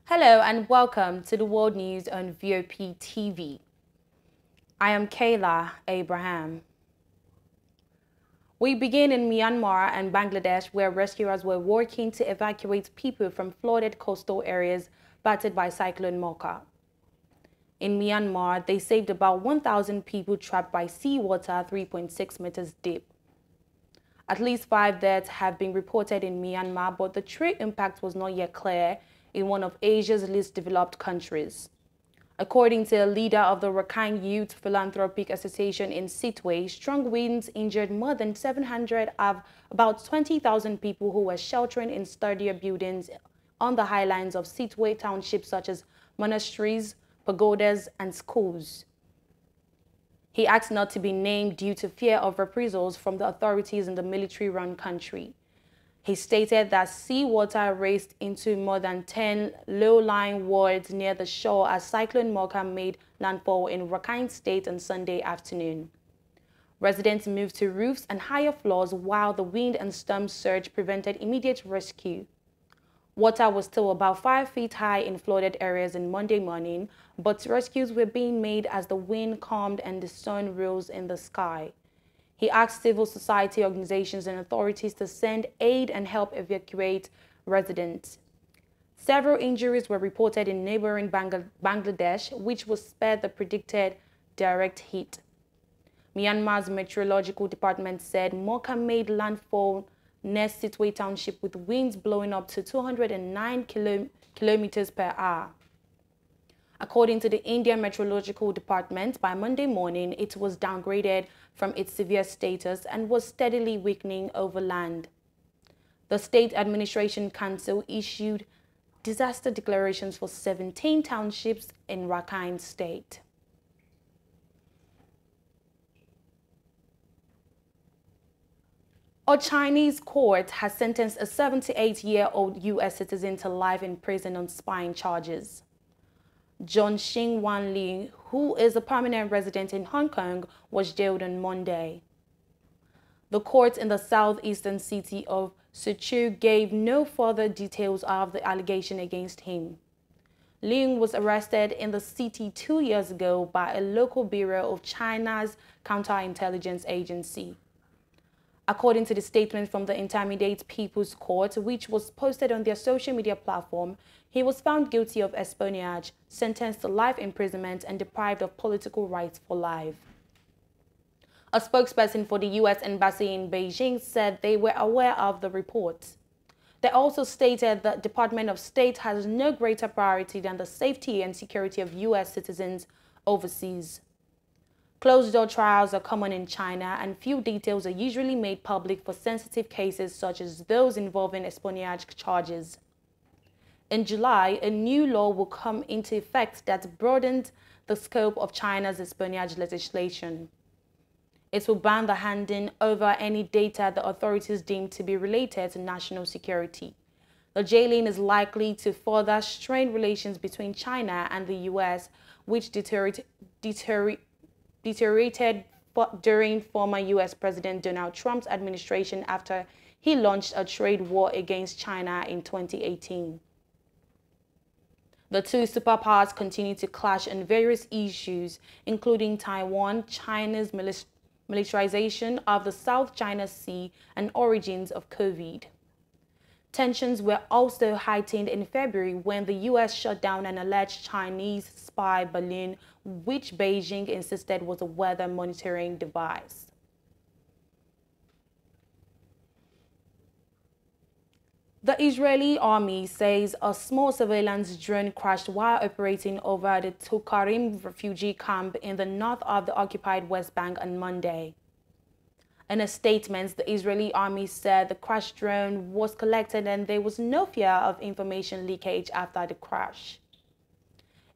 Hello and welcome to the World News on VOP TV. I am Kayla Abraham. We begin in Myanmar and Bangladesh, where rescuers were working to evacuate people from flooded coastal areas battered by Cyclone Mocha. In Myanmar, they saved about 1,000 people trapped by seawater 3.6 meters deep. At least 5 deaths have been reported in Myanmar, but the true impact was not yet clear in one of Asia's least developed countries. According to a leader of the Rakhine Youth Philanthropic Association in Sittwe, strong winds injured more than 700 of about 20,000 people who were sheltering in sturdier buildings on the highlands of Sittwe townships such as monasteries, pagodas, and schools. He asked not to be named due to fear of reprisals from the authorities in the military-run country. He stated that seawater raced into more than 10 low-lying wards near the shore as Cyclone Mocha made landfall in Rakhine State on Sunday afternoon. Residents moved to roofs and higher floors while the wind and storm surge prevented immediate rescue. Water was still about 5 feet high in flooded areas on Monday morning, but rescues were being made as the wind calmed and the sun rose in the sky. He asked civil society organizations and authorities to send aid and help evacuate residents. Several injuries were reported in neighboring Bangladesh, which was spared the predicted direct hit. Myanmar's meteorological department said Mocha made landfall near Sittwe Township with winds blowing up to 209 kilometers per hour. According to the Indian Meteorological Department, by Monday morning, it was downgraded from its severe status and was steadily weakening over land. The State Administration Council issued disaster declarations for 17 townships in Rakhine State. A Chinese court has sentenced a 78-year-old U.S. citizen to life in prison on spying charges. John Xing-Wan Li, who is a permanent resident in Hong Kong, was jailed on Monday. The court in the southeastern city of Suzhou gave no further details of the allegation against him. Ling was arrested in the city 2 years ago by a local bureau of China's counterintelligence agency. According to the statement from the Intermediate People's Court, which was posted on their social media platform, he was found guilty of espionage, sentenced to life imprisonment, and deprived of political rights for life. A spokesperson for the U.S. Embassy in Beijing said they were aware of the report. They also stated that the Department of State has no greater priority than the safety and security of U.S. citizens overseas. Closed-door trials are common in China, and few details are usually made public for sensitive cases such as those involving espionage charges. In July, a new law will come into effect that broadens the scope of China's espionage legislation. It will ban the handing over any data the authorities deem to be related to national security. The jailing is likely to further strain relations between China and the U.S., which deteriorated during former U.S. President Donald Trump's administration after he launched a trade war against China in 2018. The two superpowers continue to clash on various issues, including Taiwan, China's militarization of the South China Sea, and origins of COVID. Tensions were also heightened in February when the U.S. shut down an alleged Chinese spy balloon, which Beijing insisted was a weather monitoring device. The Israeli army says a small surveillance drone crashed while operating over the Tulkarim refugee camp in the north of the occupied West Bank on Monday. In a statement, the Israeli army said the crashed drone was collected and there was no fear of information leakage after the crash.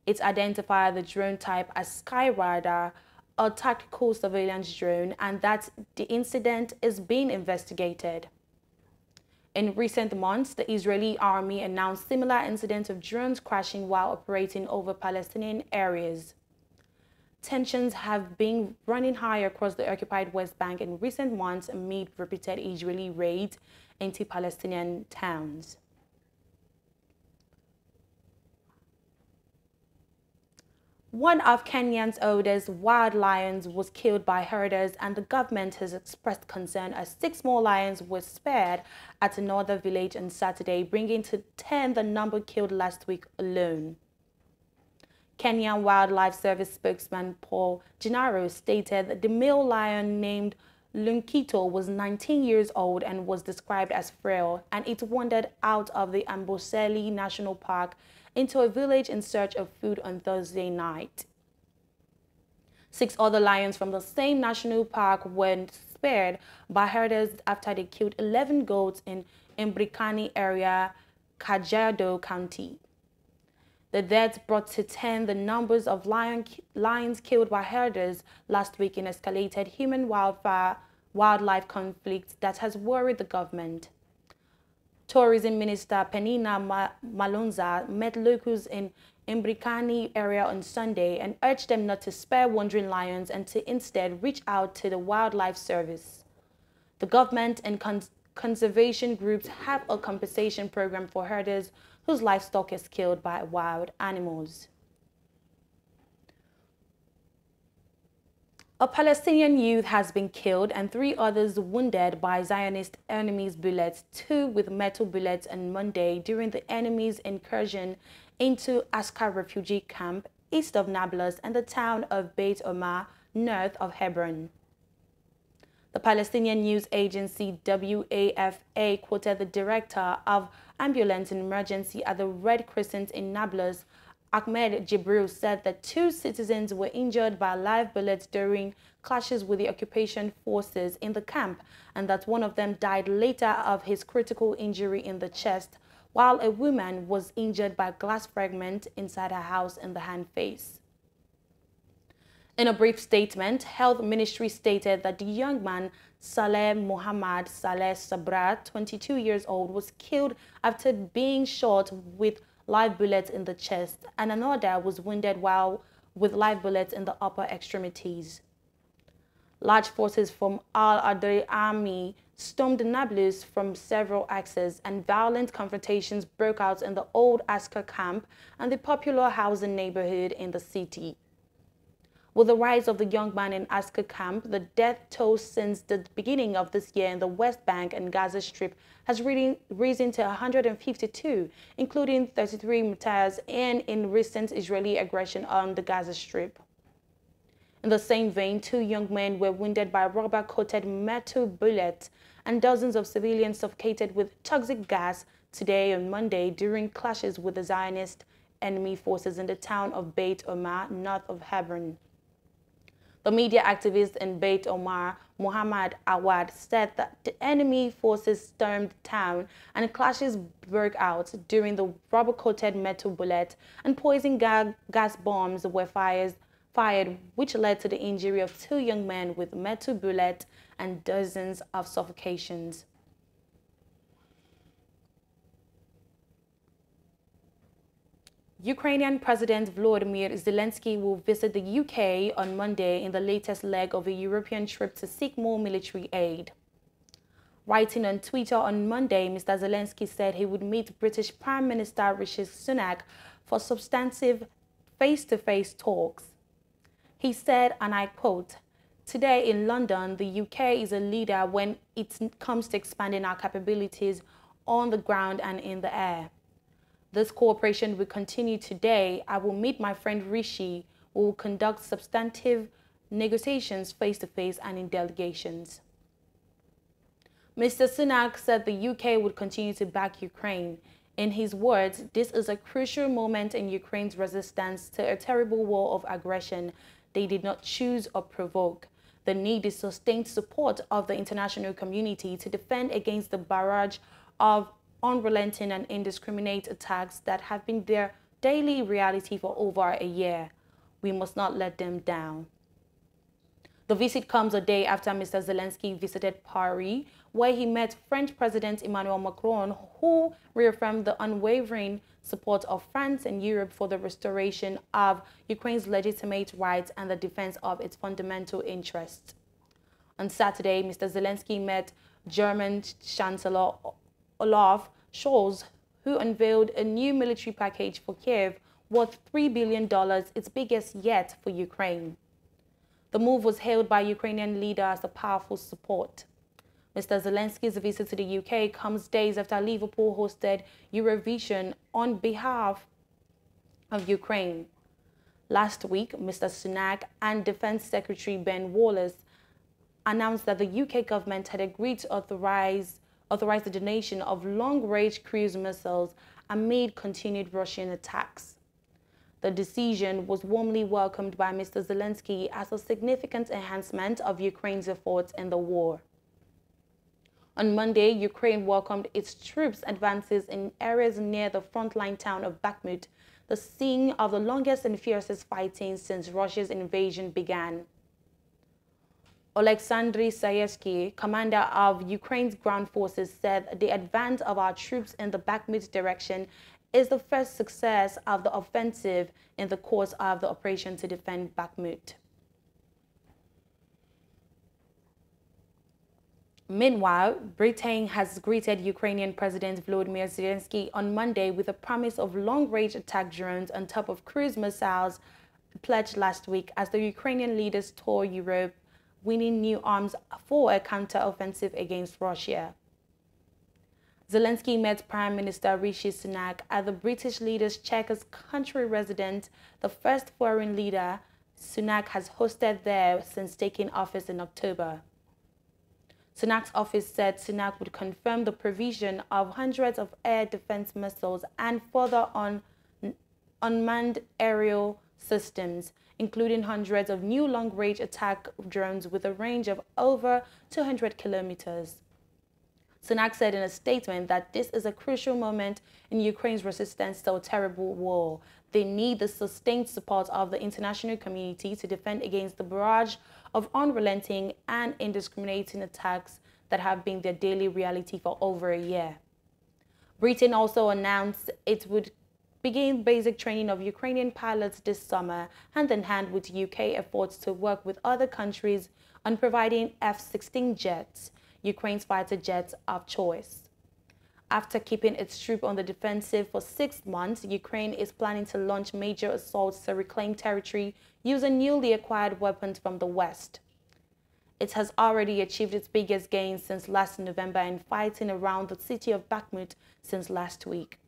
It identified the drone type as Skyradar, a tactical surveillance drone, and that the incident is being investigated. In recent months, the Israeli army announced similar incidents of drones crashing while operating over Palestinian areas. Tensions have been running high across the occupied West Bank in recent months amid repeated Israeli raids into Palestinian towns. One of Kenya's oldest wild lions was killed by herders, and the government has expressed concern as 6 more lions were spared at another village on Saturday, bringing to 10 the number killed last week alone. Kenyan Wildlife Service spokesman Paul Gennaro stated that the male lion named Lunkito was 19 years old and was described as frail, and it wandered out of the Amboseli National Park into a village in search of food on Thursday night. 6 other lions from the same national park were spared by herders after they killed 11 goats in Imbrikani area, Kajiado County. The deaths brought to 10 the numbers of lions killed by herders last week in escalated human-wildlife conflict that has worried the government. Tourism Minister Penina Malonza met locals in Imbrikani area on Sunday and urged them not to spare wandering lions and to instead reach out to the Wildlife Service. The government and conservation groups have a compensation program for herders whose livestock is killed by wild animals. A Palestinian youth has been killed and 3 others wounded by Zionist enemies' bullets, 2 with metal bullets on Monday during the enemy's incursion into Askar refugee camp east of Nablus and the town of Beit Omar, north of Hebron. The Palestinian news agency WAFA quoted the director of ambulance and emergency at the Red Crescent in Nablus, Ahmed Jibril, said that 2 citizens were injured by live bullets during clashes with the occupation forces in the camp, and that one of them died later of his critical injury in the chest, while a woman was injured by glass fragment inside her house in the hand face. In a brief statement, Health Ministry stated that the young man, Saleh Mohammad Saleh Sabra, 22 years old, was killed after being shot with live bullets in the chest, and another was wounded with live bullets in the upper extremities. Large forces from Al-Adai army stormed Nablus from several axes, and violent confrontations broke out in the old Askar camp and the popular housing neighborhood in the city. With the rise of the young man in Askar camp, the death toll since the beginning of this year in the West Bank and Gaza Strip has risen to 152, including 33 martyrs in recent Israeli aggression on the Gaza Strip. In the same vein, 2 young men were wounded by rubber-coated metal bullets and dozens of civilians suffocated with toxic gas today on Monday during clashes with the Zionist enemy forces in the town of Beit Omar, north of Hebron. The media activist in Beit Omar, Muhammad Awad, said that the enemy forces stormed the town and clashes broke out during the rubber-coated metal bullet and poison gas bombs were fired, which led to the injury of 2 young men with metal bullets and dozens of suffocations. Ukrainian President Volodymyr Zelensky will visit the UK on Monday in the latest leg of a European trip to seek more military aid. Writing on Twitter on Monday, Mr. Zelensky said he would meet British Prime Minister Rishi Sunak for substantive face-to-face talks. He said, and I quote, "Today in London, the UK is a leader when it comes to expanding our capabilities on the ground and in the air. This cooperation will continue today. I will meet my friend Rishi. We will conduct substantive negotiations face-to-face and in delegations." Mr. Sunak said the UK would continue to back Ukraine. In his words, "This is a crucial moment in Ukraine's resistance to a terrible war of aggression they did not choose or provoke. The need is sustained support of the international community to defend against the barrage of unrelenting and indiscriminate attacks that have been their daily reality for over a year. We must not let them down." The visit comes a day after Mr. Zelensky visited Paris, where he met French President Emmanuel Macron, who reaffirmed the unwavering support of France and Europe for the restoration of Ukraine's legitimate rights and the defense of its fundamental interests. On Saturday, Mr. Zelensky met German Chancellor Olaf Scholz, who unveiled a new military package for Kiev, worth $3 billion, its biggest yet for Ukraine. The move was hailed by Ukrainian leader as a powerful support. Mr. Zelensky's visit to the UK comes days after Liverpool hosted Eurovision on behalf of Ukraine. Last week, Mr. Sunak and Defense Secretary Ben Wallace announced that the UK government had agreed to authorize the donation of long-range cruise missiles amid continued Russian attacks. The decision was warmly welcomed by Mr. Zelensky as a significant enhancement of Ukraine's efforts in the war. On Monday, Ukraine welcomed its troops' advances in areas near the frontline town of Bakhmut, the scene of the longest and fiercest fighting since Russia's invasion began. Oleksandr Syrskyi, commander of Ukraine's ground forces, said the advance of our troops in the Bakhmut direction is the first success of the offensive in the course of the operation to defend Bakhmut. Meanwhile, Britain has greeted Ukrainian President Volodymyr Zelensky on Monday with a promise of long-range attack drones on top of cruise missiles pledged last week as the Ukrainian leaders tour Europe, winning new arms for a counter-offensive against Russia. Zelensky met Prime Minister Rishi Sunak at the British leader's Chequers country residence, the first foreign leader Sunak has hosted there since taking office in October. Sunak's office said Sunak would confirm the provision of hundreds of air defense missiles and further unmanned aerial systems, including hundreds of new long-range attack drones with a range of over 200 kilometers. Sunak said in a statement that this is a crucial moment in Ukraine's resistance to a terrible war. They need the sustained support of the international community to defend against the barrage of unrelenting and indiscriminating attacks that have been their daily reality for over a year. Britain also announced it would begin basic training of Ukrainian pilots this summer, hand in hand with UK efforts to work with other countries on providing F-16 jets, Ukraine's fighter jets of choice. After keeping its troops on the defensive for 6 months, Ukraine is planning to launch major assaults to reclaim territory using newly acquired weapons from the West. It has already achieved its biggest gains since last November in fighting around the city of Bakhmut since last week.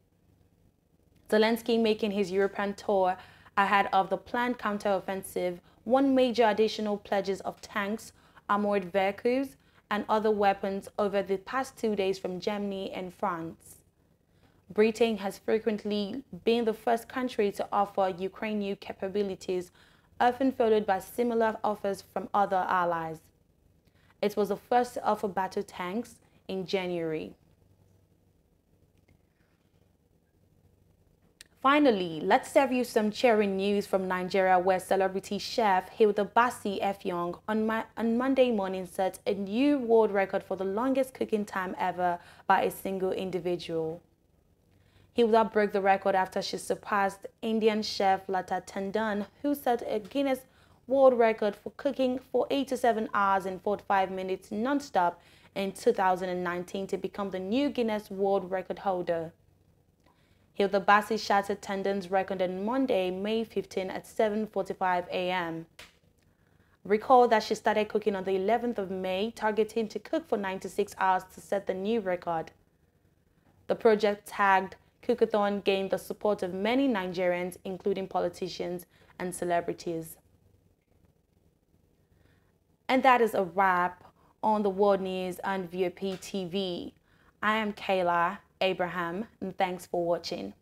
Zelensky, making his European tour ahead of the planned counteroffensive, won major additional pledges of tanks, armored vehicles, and other weapons over the past 2 days from Germany and France. Britain has frequently been the first country to offer Ukraine new capabilities, often followed by similar offers from other allies. It was the first to offer battle tanks in January. Finally, let's serve you some cheering news from Nigeria, where celebrity chef Hilda Baci on Monday morning set a new world record for the longest cooking time ever by a single individual. Hilda broke the record after she surpassed Indian chef Lata Tandon, who set a Guinness World Record for cooking for 87 hours and 45 minutes non-stop in 2019 to become the new Guinness World Record holder. Hilda Baci shattered Tandon's record on Monday, May 15 at 7:45 a.m. Recall that she started cooking on the 11th of May, targeting to cook for 96 hours to set the new record. The project, tagged Cookathon, gained the support of many Nigerians, including politicians and celebrities. And that is a wrap on the world news on VOP TV. I am Kayla Abraham, and thanks for watching.